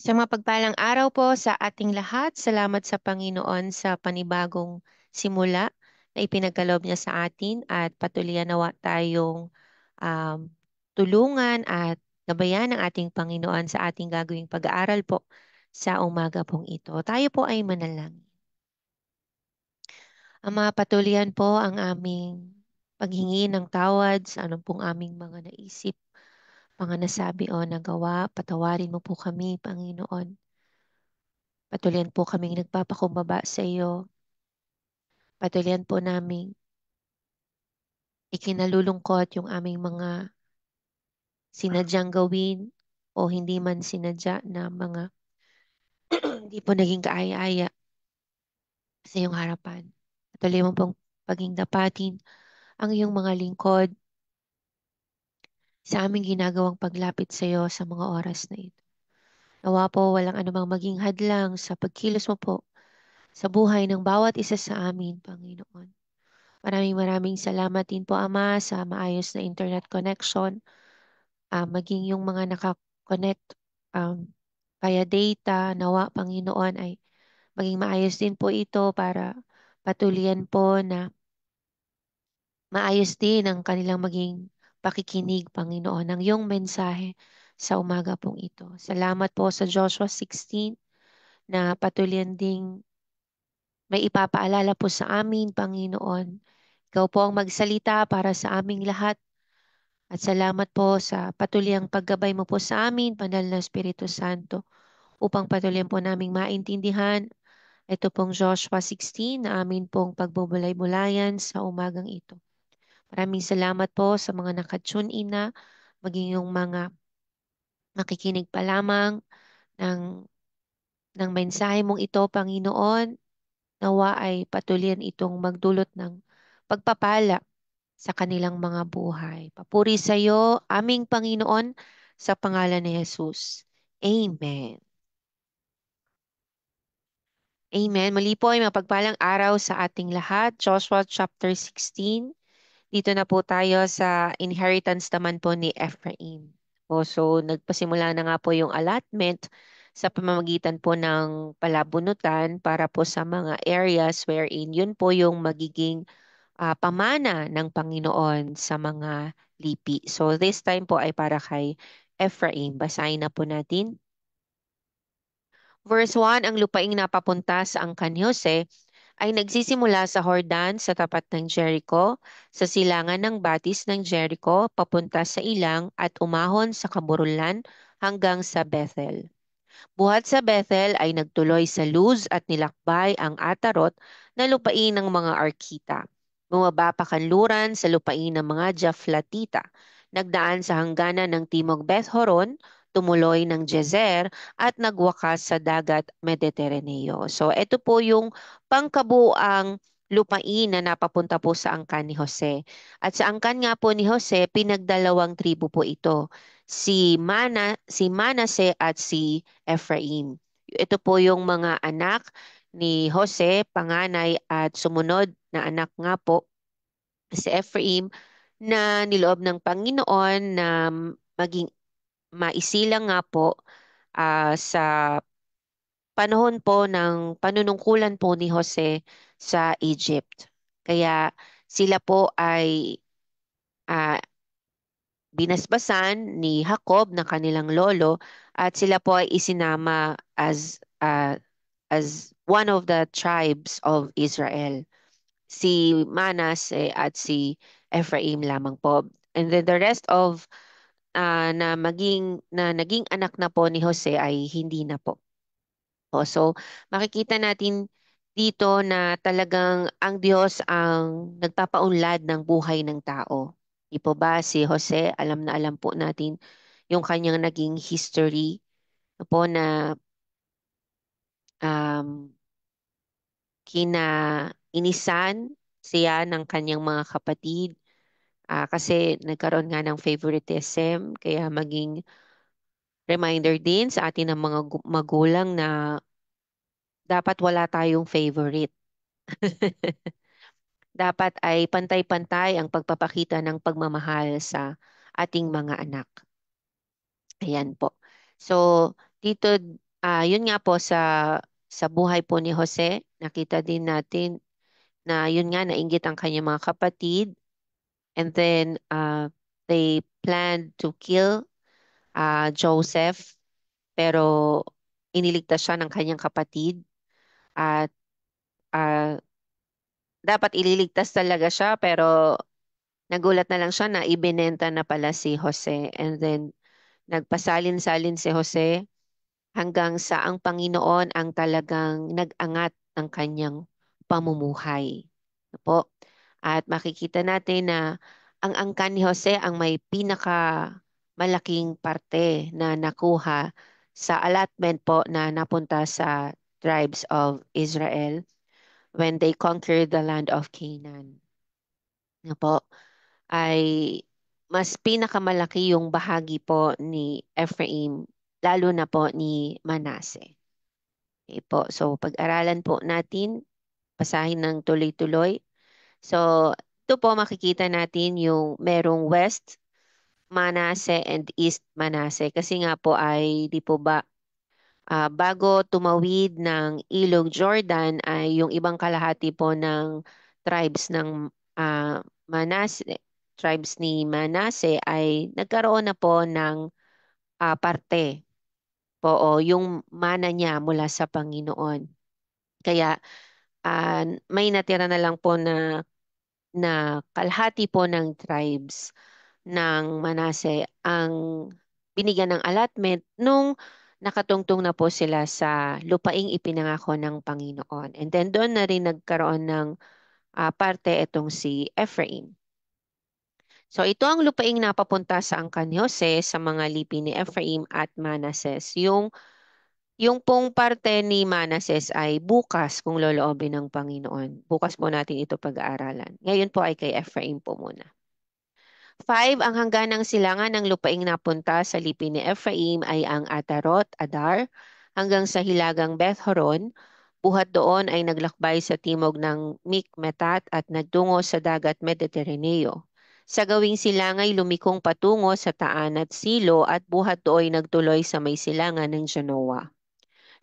Sa mapagpalang araw po sa ating lahat, salamat sa Panginoon sa panibagong simula na ipinagkaloob niya sa atin at patuloy nawa tayong um, tulungan at gabayan ng ating Panginoon sa ating gagawing pag-aaral po sa umaga pong ito. Tayo po ay manalangin. Ama, patuloyan po ang aming paghingi ng tawad sa anong pong aming mga naisip, mga nasabi o nagawa. Patawarin mo po kami, Panginoon. Patuloyan po kaming nagpapakumbaba sa iyo. Patuloyan po namin ikinalulungkot yung aming mga sinadyang gawin o hindi man sinadya na mga hindi po naging kaaya-aya sa iyong harapan. Patuloy mo pong paging dapatin ang iyong mga lingkod sa aming ginagawang paglapit sa iyo sa mga oras na ito. Nawa po walang anumang maging hadlang sa pagkilos mo po sa buhay ng bawat isa sa amin, Panginoon. Maraming maraming salamat din po, Ama, sa maayos na internet connection, maging yung mga nakakonect um, via data, nawa, Panginoon, ay maging maayos din po ito para patuloyan po na maayos din ang kanilang maging pakikinig, Panginoon, ng iyong mensahe sa umaga pong ito. Salamat po sa Joshua 16 na patuloyan ding may ipapaalala po sa amin, Panginoon. Ikaw po ang magsalita para sa aming lahat. At salamat po sa patuloyang paggabay mo po sa amin, Banal na Espiritu Santo, upang patuloy po naming maintindihan ito pong Joshua 16 na amin pong pagbubulay-bulayan sa umagang ito. Maraming salamat po sa mga nakatune in na, maging yung mga makikinig pa lamang ng, ng mensahe mong ito, Panginoon, nawa ay patuloyan itong magdulot ng pagpapala sa kanilang mga buhay. Papuri sa iyo, aming Panginoon, sa pangalan ni Jesus. Amen. Amen. Muli po ay mapagpalang araw sa ating lahat. Joshua chapter 16. Dito na po tayo sa inheritance naman po ni Ephraim. So nagpasimula na nga po yung allotment sa pamamagitan po ng palabunutan para po sa mga areas wherein yun po yung magiging pamana ng Panginoon sa mga lipi. So this time po ay para kay Ephraim. Basahin na po natin. Verse 1, ang lupaing napapunta sa angkan ni Jose ay nagsisimula sa Hordan sa tapat ng Jericho, sa silangan ng batis ng Jericho, papunta sa ilang at umahon sa kaburulan hanggang sa Bethel. Buhat sa Bethel ay nagtuloy sa Luz at nilakbay ang Atarot na lupain ng mga Arkita. Bumaba pa kanluran sa lupain ng mga Jaflatita. Nagdaan sa hangganan ng Timog Beth-horon, tumuloy ng Jezer at nagwakas sa dagat Mediteraneo. So ito po yung pangkabuang lupain na napapunta po sa angkan ni Jose. At sa angkan nga po ni Jose, pinagdalawang tribo po ito, si Manase at si Ephraim. Ito po yung mga anak ni Jose, panganay at sumunod na anak nga po si Ephraim na niloob ng Panginoon na maging maisilang nga po sa panahon po ng panunungkulan po ni Jose sa Egypt. Kaya sila po ay ah, binasbasan ni Jacob na kanilang lolo at sila po ay isinama as one of the tribes of Israel. Si Manase at si Ephraim lamang po. And then the rest of na naging anak na po ni Jose ay hindi na po. So makikita natin dito na talagang ang Diyos ang nagpapaunlad ng buhay ng tao. Di po ba si Jose, alam na alam po natin yung kanyang naging history po na um, kinainisan siya ng kanyang mga kapatid kasi nagkaroon nga ng favoritism kaya maging reminder din sa atin ng mga magulang na dapat wala tayong favorite. Dapat ay pantay-pantay ang pagpapakita ng pagmamahal sa ating mga anak. Ayan po. So, dito Yun nga po sa buhay po ni Jose, nakita din natin na yun nga nainggit ang kanyang mga kapatid, and then they planned to kill Joseph, pero iniligtas siya ng kanyang kapatid, at ah, dapat ililigtas talaga siya, pero nagulat na lang siya na ibinenta na pala si Jose, and then nagpasalin-salin si Jose hanggang sa ang Panginoon ang talagang nag-angat ng kanyang pamumuhay. Ano po? At makikita natin na ang angkan ni Jose ang may pinaka malaking parte na nakuha sa allotment po na napunta sa tribes of Israel when they conquered the land of Canaan. Ano po? Ay mas pinakamalaki yung bahagi po ni Ephraim, lalo na po ni Manase. Okay po. So, pag-aralan po natin, basahin ng tuloy-tuloy. So, ito po makikita natin yung merong West Manase and East Manase. Kasi nga po ay, di po ba, bago tumawid ng Ilog Jordan ay yung ibang kalahati po ng tribes ng Manase, tribes ni Manase ay nagkaroon na po ng parte po o yung mana niya mula sa Panginoon. Kaya may natira na lang po na kalahati po ng tribes ng Manase ang binigyan ng allotment nung nakatungtong na po sila sa lupaing ipinangako ng Panginoon. And then doon na rin nagkaroon ng parte itong si Ephraim. So ito ang lupaing napapunta sa angkan ni Jose sa mga lipi ni Ephraim at Manases. Yung pong parte ni Manases ay bukas kung loloobin ng Panginoon. Bukas po natin ito pag-aaralan. Ngayon po ay kay Ephraim po muna. 5, ang hangganang silangan ng lupaing napunta sa lipi ni Ephraim ay ang Atarot, Adar, hanggang sa hilagang Beth-horon. Buhat doon ay naglakbay sa timog ng Mikmetat at nagtungo sa dagat Mediteraneo. Sa gawing silang ay lumikong patungo sa Taan at Silo at buhat doon ay nagtuloy sa may silangan ng Genoa.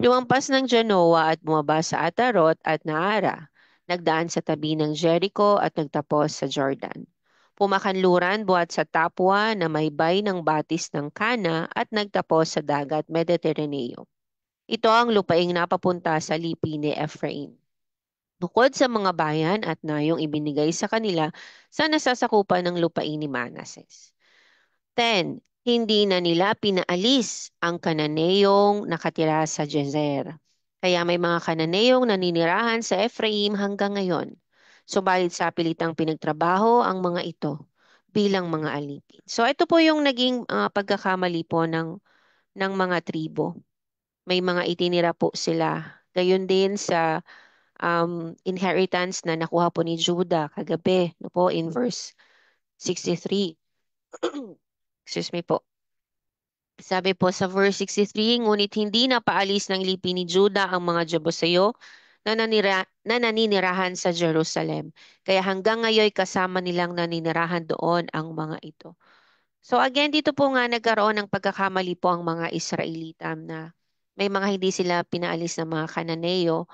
Lumampas ng Genoa at bumaba sa Atarot at Naara. Nagdaan sa tabi ng Jericho at nagtapos sa Jordan. Pumakanluran buhat sa Tapua na may bay ng batis ng Kana at nagtapos sa dagat Mediteraneo. Ito ang lupaing napapunta sa lipi ni Ephraim. Bukod sa mga bayan at nayong ibinigay sa kanila sa nasasakupan ng lupain ni Manases. 10, hindi na nila pinaalis ang Kananeyong nakatira sa Jezer. Kaya may mga Kananeyong naninirahan sa Ephraim hanggang ngayon. Subalit sa pilitang pinagtrabaho ang mga ito bilang mga alipin. So ito po yung naging pagkakamali po ng mga tribo. May mga itinira po sila. Gayon din sa inheritance na nakuha po ni Judah kagabi, no po, in verse 63. Excuse me po. Sabi po sa verse 63, ngunit hindi na paalis ng lipi ni Judah ang mga Jebuseo na naninirahan sa Jerusalem. Kaya hanggang ngayon kasama nilang naninirahan doon ang mga ito. So again, dito po nga nagkaroon ng pagkakamali po ang mga Israelita na may mga hindi sila pinaalis ng mga Kananeo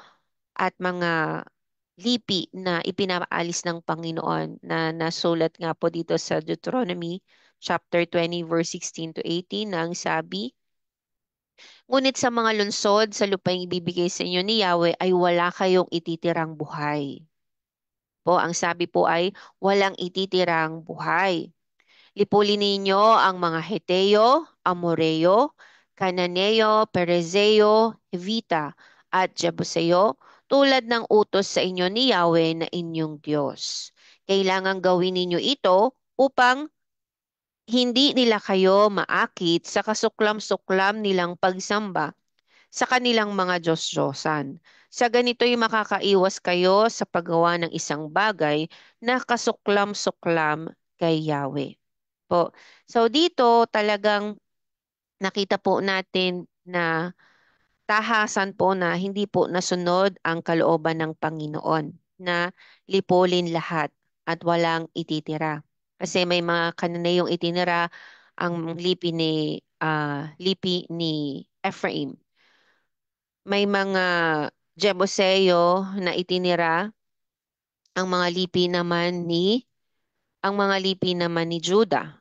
at mga lipi na ipinaalis ng Panginoon na nasulat nga po dito sa Deuteronomy chapter 20 verse 16 to 18 na ang sabi, ngunit sa mga lungsod sa lupaing ibibigay sa inyo ni Yahweh ay wala kayong ititirang buhay. Po, ang sabi po ay walang ititirang buhay. Lipulin ninyo ang mga Heteo, Amoreo, Cananeo, Perezeo, Hivita, at Jebuseo tulad ng utos sa inyo ni Yahweh na inyong Diyos. Kailangan gawin ninyo ito upang hindi nila kayo maakit sa kasuklam-suklam nilang pagsamba sa kanilang mga Diyos-Diyosan. Sa ganito'y makakaiwas kayo sa paggawa ng isang bagay na kasuklam-suklam kay Yahweh po. So dito talagang nakita po natin na tahasan po na hindi po nasunod ang kalooban ng Panginoon na lipulin lahat at walang ititira. Kasi may mga Kananeyong itinira ang lipi ni Ephraim. may mga Jebuseo na itinira ang mga lipi naman ni Judah.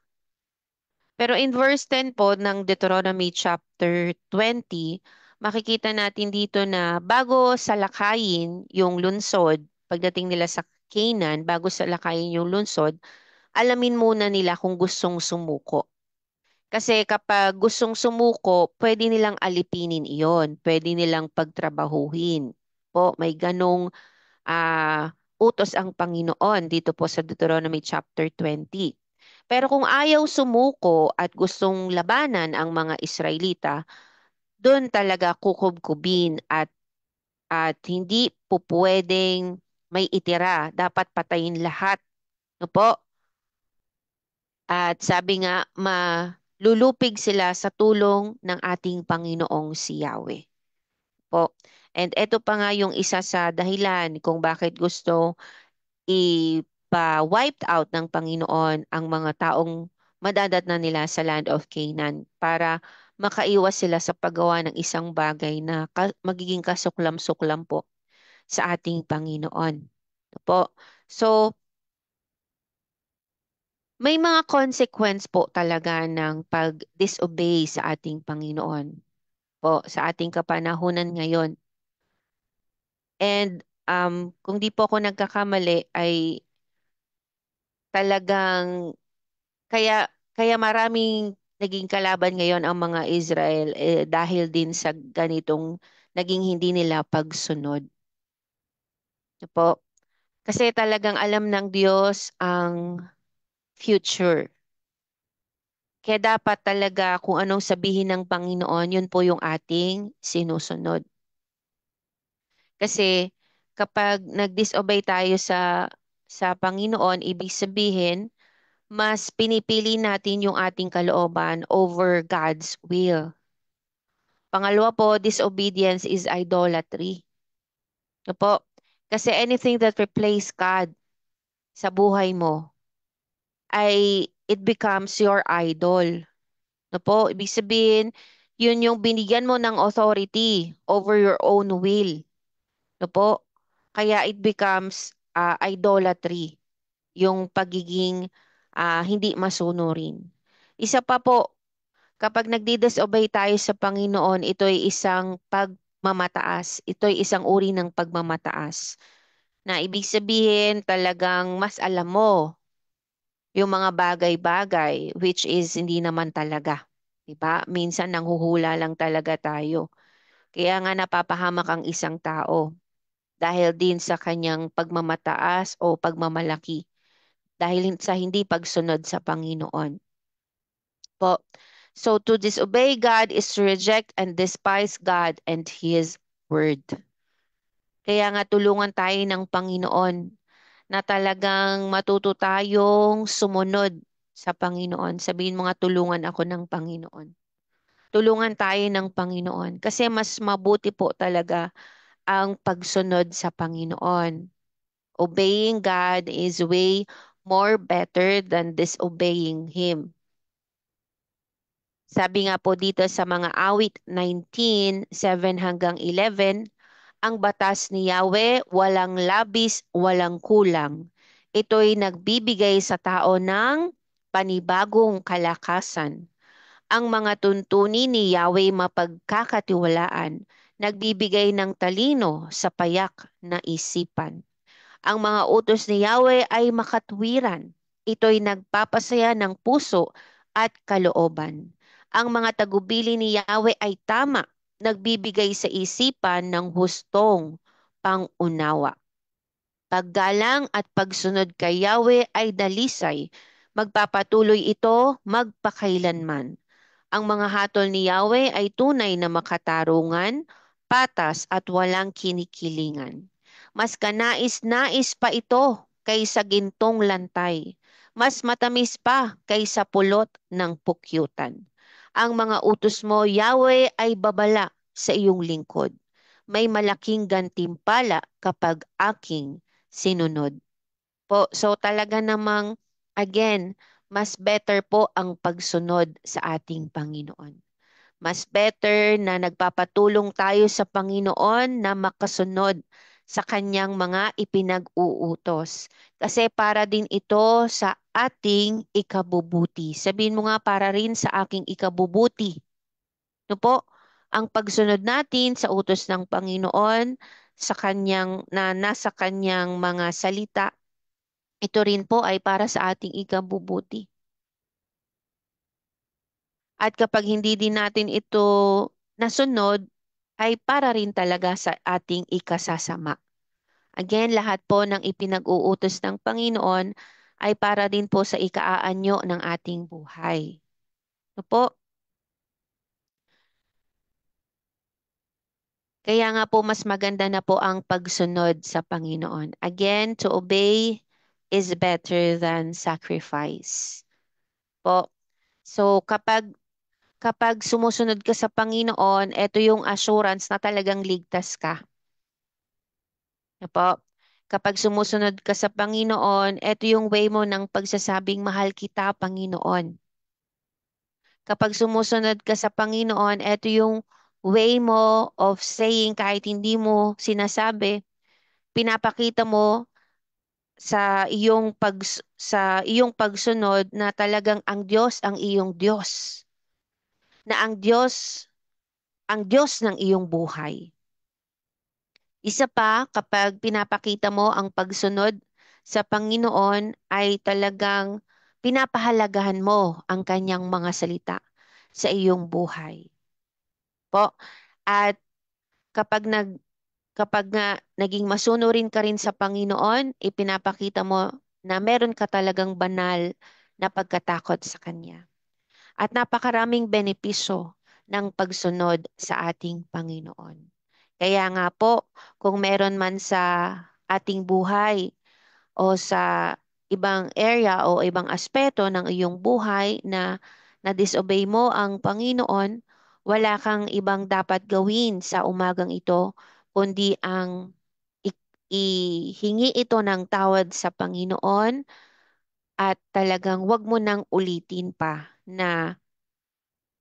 Pero in verse 10 po ng Deuteronomy chapter 20, makikita natin dito na bago salakayin yung lungsod, pagdating nila sa Canaan, bago salakayin yung lungsod, alamin muna nila kung gustong sumuko. Kasi kapag gustong sumuko, pwede nilang alipinin iyon, pwede nilang pagtrabahuhin. Po, may ganong utos ang Panginoon dito po sa Deuteronomy chapter 20. Pero kung ayaw sumuko at gustong labanan ang mga Israelita, doon talaga kukubkubin at hindi po pwedeng may itira. Dapat patayin lahat. No po? At sabi nga, malulupig sila sa tulong ng ating Panginoong si Yahweh. Po. And ito pa nga yung isa sa dahilan kung bakit gusto ipa-wiped out ng Panginoon ang mga taong madadatnan nila sa land of Canaan para makaiwas sila sa paggawa ng isang bagay na magiging kasuklam-suklam po sa ating Panginoon. Ito po. So, may mga consequence po talaga ng pag-disobey sa ating Panginoon po sa ating kapanahunan ngayon. And kung di po ako nagkakamali ay talagang kaya kaya maraming naging kalaban ngayon ang mga Israel dahil din sa ganitong naging hindi nila pagsunod. Ano po? Kasi talagang alam ng Diyos ang future. Kaya dapat talaga kung anong sabihin ng Panginoon, yun po yung ating sinusunod. Kasi kapag nag-disobey tayo sa Panginoon, ibig sabihin, mas pinipili natin yung ating kalooban over God's will. Pangalawa po, disobedience is idolatry. Ano po? Kasi anything that replace God sa buhay mo ay it becomes your idol. Ano po? Ibig sabihin, yun yung binigyan mo ng authority over your own will. Ano po? Kaya it becomes idolatry, yung pagiging hindi masunurin. Isa pa po, kapag nagdi-disobey tayo sa Panginoon, ito ay isang pagmamataas. Ito ay isang uri ng pagmamataas. Na ibig sabihin talagang mas alam mo yung mga bagay-bagay which is hindi naman talaga. 'Di ba? Minsan nanghuhula lang talaga tayo. Kaya nga napapahamak ang isang tao dahil din sa kanyang pagmamataas o pagmamalaki dahil sa hindi pagsunod sa Panginoon. Po. So to disobey God is to reject and despise God and His word. Kaya nga tulungan tayo ng Panginoon na talagang matuto tayong sumunod sa Panginoon. Sabihin mo nga, tulungan ako ng Panginoon. Tulungan tayo ng Panginoon. Kasi mas mabuti po talaga ang pagsunod sa Panginoon. Obeying God is way more better than disobeying Him. Sabi nga po dito sa mga awit 19:7 hanggang 11, ang batas ni Yahweh walang labis, walang kulang. Ito'y nagbibigay sa tao ng panibagong kalakasan. Ang mga tuntunin ni Yahweh mapagkakatiwalaan, nagbibigay ng talino sa payak na isipan. Ang mga utos ni Yahweh ay makatwiran. Ito'y nagpapasaya ng puso at kalooban. Ang mga tagubili ni Yahweh ay tama, nagbibigay sa isipan ng hustong pangunawa. Paggalang at pagsunod kay Yahweh ay dalisay. Magpapatuloy ito magpakailanman. Ang mga hatol ni Yahweh ay tunay na makatarungan, patas at walang kinikilingan. Mas kanais-nais pa ito kaysa gintong lantay. Mas matamis pa kaysa pulot ng pukyutan. Ang mga utos mo, Yahweh, ay babala sa iyong lingkod. May malaking gantimpala kapag aking sinunod. Po, so talaga namang, again, mas better po ang pagsunod sa ating Panginoon. Mas better na nagpapatulong tayo sa Panginoon na makasunod sa kanyang mga ipinag-uutos. Kasi para din ito sa ating ikabubuti. Sabihin mo nga para rin sa aking ikabubuti. No po, ang pagsunod natin sa utos ng Panginoon sa kanyang na nasa kanyang mga salita, ito rin po ay para sa ating ikabubuti. At kapag hindi din natin ito nasunod, ay para rin talaga sa ating ikasasama. Again, lahat po ng ipinag-uutos ng Panginoon ay para din po sa ikaaanyo ng ating buhay. No po? Kaya nga po mas maganda na po ang pagsunod sa Panginoon. Again, to obey is better than sacrifice. Po. So kapag sumusunod ka sa Panginoon, ito yung assurance na talagang ligtas ka. Na po. Kapag sumusunod ka sa Panginoon, ito yung way mo ng pagsasabing mahal kita, Panginoon. Kapag sumusunod ka sa Panginoon, ito yung way mo of saying kahit hindi mo sinasabi, pinapakita mo sa iyong pagsunod na talagang ang Diyos ang iyong Diyos, na ang Diyos ng iyong buhay. Isa pa, kapag pinapakita mo ang pagsunod sa Panginoon ay talagang pinapahalagahan mo ang kanyang mga salita sa iyong buhay. Po. At kapag kapag nga naging masunurin ka rin sa Panginoon, ipinapakita mo na meron ka talagang banal na pagkatakot sa Kanya. At napakaraming benepisyo ng pagsunod sa ating Panginoon. Kaya nga po, kung meron man sa ating buhay o sa ibang area o ibang aspeto ng iyong buhay na na-disobey mo ang Panginoon, wala kang ibang dapat gawin sa umagang ito, kundi ang ihingi ito ng tawad sa Panginoon at talagang wag mo nang ulitin pa na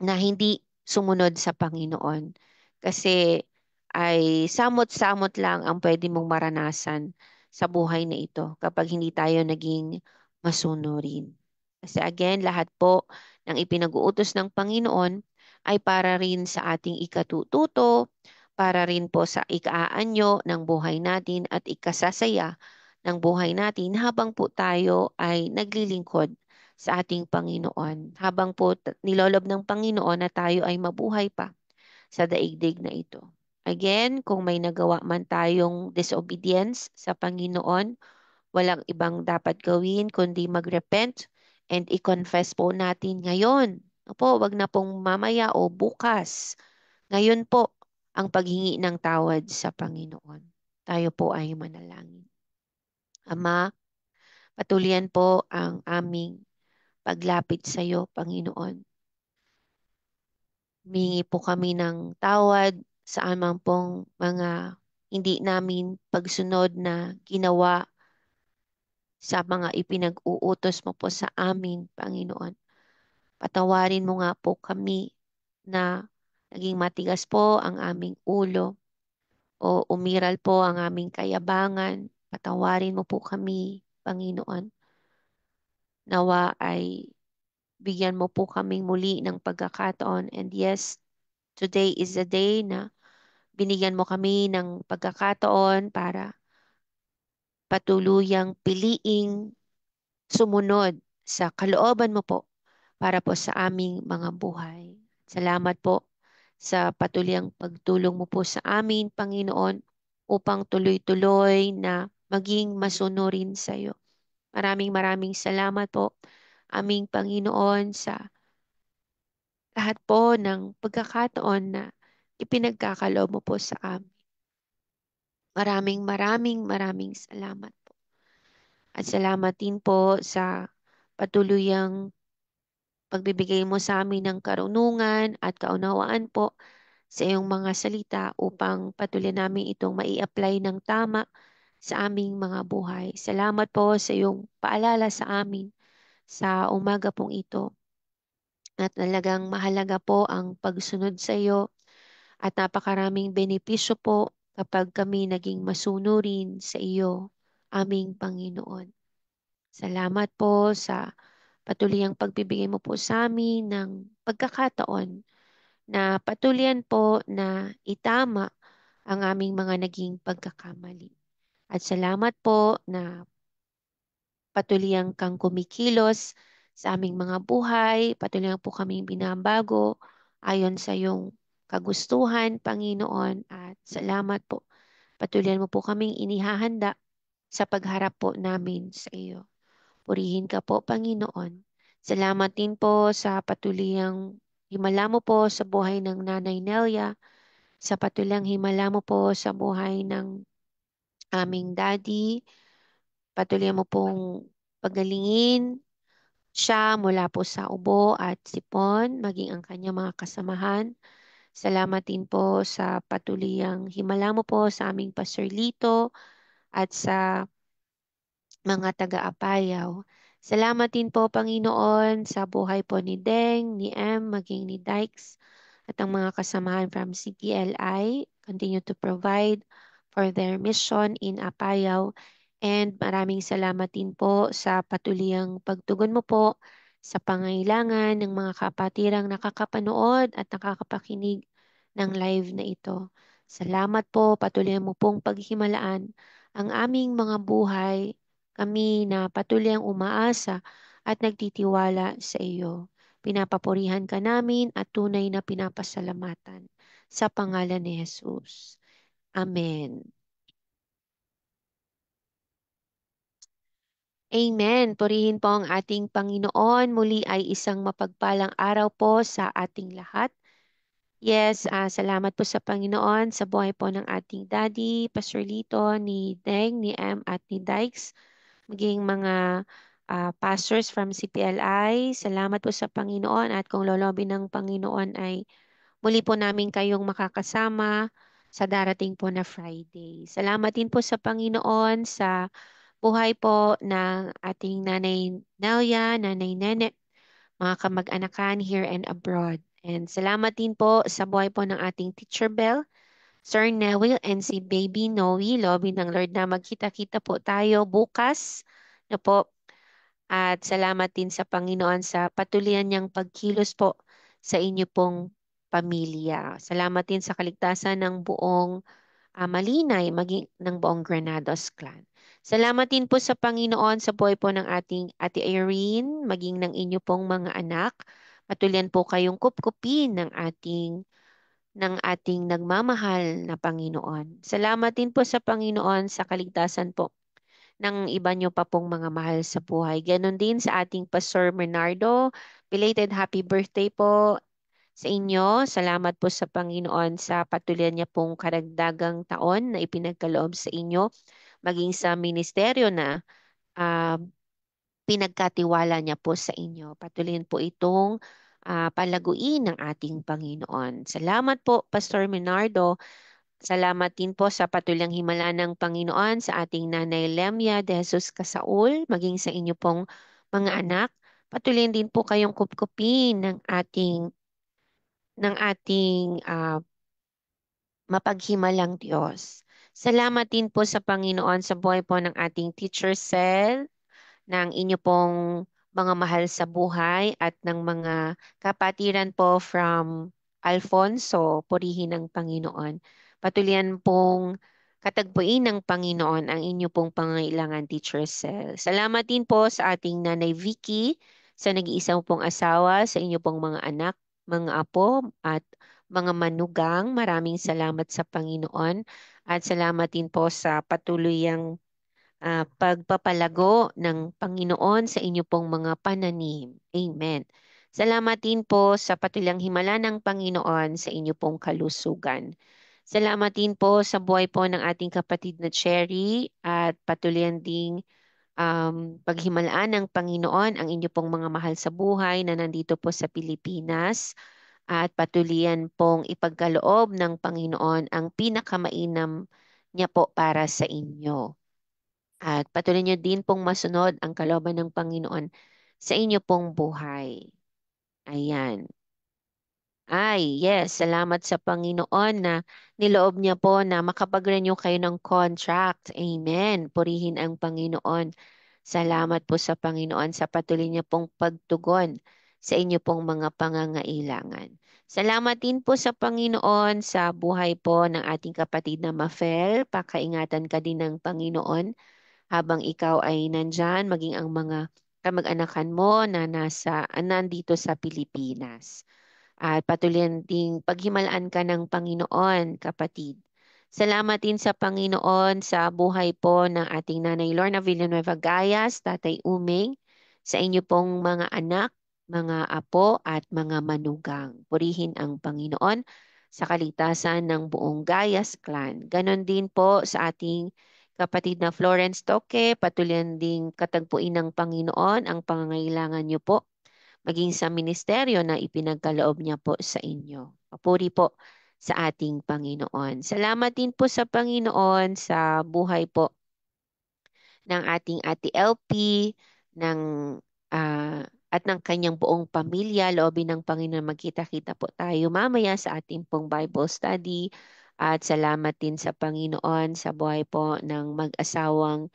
hindi sumunod sa Panginoon. Kasi ay samot-samot lang ang pwede mong maranasan sa buhay na ito kapag hindi tayo naging masunurin. Kasi again, lahat po ng ipinag-uutos ng Panginoon ay para rin sa ating ikatututo, para rin po sa ikaanyo ng buhay natin at ikasasaya ng buhay natin habang po tayo ay naglilingkod sa ating Panginoon. Habang po nilolob ng Panginoon na tayo ay mabuhay pa sa daigdig na ito. Again, kung may nagawa man tayong disobedience sa Panginoon, walang ibang dapat gawin kundi mag-repent and i-confess po natin ngayon. Opo, wag na pong mamaya o bukas. Ngayon po ang paghingi ng tawad sa Panginoon. Tayo po ay manalangin. Ama, patuloyan po ang aming paglapit sa iyo, Panginoon. Humingi po kami ng tawad sa amang pong mga hindi namin pagsunod na ginawa sa mga ipinag-uutos mo po sa amin, Panginoon. Patawarin mo nga po kami na naging matigas po ang aming ulo o umiral po ang aming kayabangan. Patawarin mo po kami, Panginoon. Nawa ay bigyan mo po kaming muli ng pagkakataon. And yes, today is the day na binigyan mo kami ng pagkakataon para patuluyang piliing sumunod sa kalooban mo po para po sa aming mga buhay. Salamat po sa patuloyang pagtulong mo po sa amin, Panginoon, upang tuloy-tuloy na maging masunurin sa iyo. Maraming maraming salamat po, aming Panginoon, sa lahat po ng pagkakataon na ipinagkakaloob mo po sa amin. Maraming maraming maraming salamat po. At salamat din po sa patuluyang pagbibigay mo sa amin ng karunungan at kaunawaan po sa iyong mga salita upang patuloy namin itong mai-apply ng tama sa aming mga buhay. Salamat po sa iyong paalala sa amin sa umaga pong ito at talagang mahalaga po ang pagsunod sa iyo at napakaraming benepisyo po kapag kami naging masunurin sa iyo, aming Panginoon. Salamat po sa patuloy ang pagbibigay mo po sa amin ng pagkakataon na patuloyan po na itama ang aming mga naging pagkakamali. At salamat po na patuloy kang kumikilos sa aming mga buhay, patuloy po kaming binabago ayon sa iyong kagustuhan, Panginoon, at salamat po. Patuloy mo po kaming inihahanda sa pagharap po namin sa iyo. Purihin ka po, Panginoon. Salamat din po sa patuloyang himala mo po sa buhay ng Nanay Nelia, sa patulang himala mo po sa buhay ng aming daddy. Patuloy mo pong pagalingin siya mula po sa ubo at sipon, maging ang kanyang mga kasamahan. Salamat din po sa patuliyang himala mo po sa aming Pastor Lito at sa mga taga-apayaw. Salamat din po, Panginoon, sa buhay po ni Deng, ni M, maging ni Dykes, at ang mga kasamahan from CPLI. Continue to provide for their mission in Apayao. And maraming salamat din po sa patuliyang pagtugon mo po sa pangailangan ng mga kapatirang nakakapanood at nakakapakinig ng live na ito. Salamat po, patuloy mo pong paghimalaan ang aming mga buhay, kami na patuloy ang umaasa at nagtitiwala sa iyo. Pinapapurihan ka namin at tunay na pinapasalamatan. Sa pangalan ni Jesus. Amen. Amen. Purihin po ang ating Panginoon. Muli ay isang mapagpalang araw po sa ating lahat. Yes, salamat po sa Panginoon sa buhay po ng ating Daddy, Pastor Lito, ni Deng, ni M at ni Dykes, maging mga pastors from CPLI. Salamat po sa Panginoon at kung lolobin ng Panginoon ay muli po namin kayong makakasama sa darating po na Friday. Salamat din po sa Panginoon sa buhay po ng ating Nanay Nelia, Nanay Nene, mga kamag-anakan here and abroad. And salamat din po sa buhay po ng ating Teacher Bell, Sir Neville, and si Baby Noe. Lobby ng Lord na magkita-kita po tayo bukas na po. At salamat din sa Panginoon sa patuloy niyang pagkilos po sa inyo pong pamilya. Salamat din sa kaligtasan ng buong Malinay, maging ng buong Granados clan. Salamat din po sa Panginoon sa buhay po ng ating Ate Irene, maging ng inyo pong mga anak. Patuloyan po kayong kupkupin ng ating nagmamahal na Panginoon. Salamat din po sa Panginoon sa kaligtasan po ng iba nyo pa pong mga mahal sa buhay. Ganon din sa ating Pastor Bernardo. Belated happy birthday po sa inyo. Salamat po sa Panginoon sa patuloy niya pong karagdagang taon na ipinagkaloob sa inyo, maging sa ministeryo na ah, pinagkatiwala niya po sa inyo. Patuloyin po itong palaguin ng ating Panginoon. Salamat po, Pastor Menardo. Salamat din po sa patulang himala ng Panginoon sa ating Nanay Lemia de Jesus Casaul, maging sa inyo pong mga anak. Patuloyin din po kayong kupkupin ng ating mapaghimalang Diyos. Salamat din po sa Panginoon sa buhay po ng ating Teacher Cell, ng inyo pong mga mahal sa buhay at ng mga kapatiran po from Alfonso, purihin ng Panginoon. Patuloyan pong katagpuin ng Panginoon ang inyo pong pangailangan, Teacher Cell. Salamat din po sa ating Nanay Vicky, sa nag-iisang pong asawa, sa inyo pong mga anak, mga apo at mga manugang. Maraming salamat sa Panginoon at salamat din po sa patuluyang pagpapalago ng Panginoon sa inyo pong mga pananim. Amen. Salamat din po sa patulang himala ng Panginoon sa inyo pong kalusugan. Salamat din po sa buhay po ng ating kapatid na Cherry at patuloy ding paghimalaan ng Panginoon ang inyo pong mga mahal sa buhay na nandito po sa Pilipinas at patuloyan pong ipagkaloob ng Panginoon ang pinakamainam niya po para sa inyo. At patuloy niyo din pong masunod ang kalooban ng Panginoon sa inyo pong buhay. Ayan. Ay, yes. Salamat sa Panginoon na niloob niya po na makapag-renew kayo ng contract. Amen. Purihin ang Panginoon. Salamat po sa Panginoon sa patuloy niya pong pagtugon sa inyo pong mga pangangailangan. Salamat din po sa Panginoon sa buhay po ng ating kapatid na Mafel. Pakaingatan ka din ng Panginoon habang ikaw ay nandyan, maging ang mga kamag-anakan mo na nandito sa Pilipinas. At patuloy ding paghimalaan ka ng Panginoon, kapatid. Salamat din sa Panginoon sa buhay po ng ating Nanay Lorna Villanueva Gayas, Tatay Uming, sa inyo pong mga anak, mga apo at mga manugang. Purihin ang Panginoon sa kalitasan ng buong Gayas clan. Ganon din po sa ating kapatid na Florence Toque, patuloy ding katagpuin ng Panginoon ang pangangailangan niyo po maging sa ministeryo na ipinagkaloob niya po sa inyo. Papuri po sa ating Panginoon. Salamat din po sa Panginoon sa buhay po ng ating Ate LP, ng, at ng kanyang buong pamilya. Loobin ng Panginoon magkita-kita po tayo mamaya sa ating pong Bible study. At salamat din sa Panginoon sa buhay po ng mag-asawang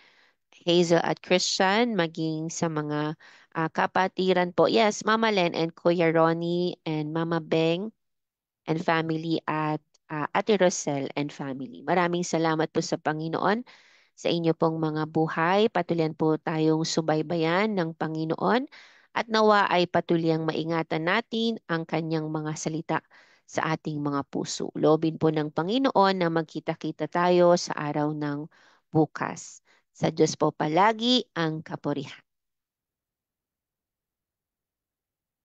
Hazel at Christian, maging sa mga kapatiran po. Yes, Mama Len and Kuya Ronnie and Mama Beng and family at Ate Rosel and family. Maraming salamat po sa Panginoon sa inyo pong mga buhay. Patuloy po tayong subaybayan ng Panginoon at nawa ay patuloy maingatan natin ang kanyang mga salita sa ating mga puso. Loobin po ng Panginoon na magkita-kita tayo sa araw ng bukas. Sa Diyos po palagi ang kapurihan.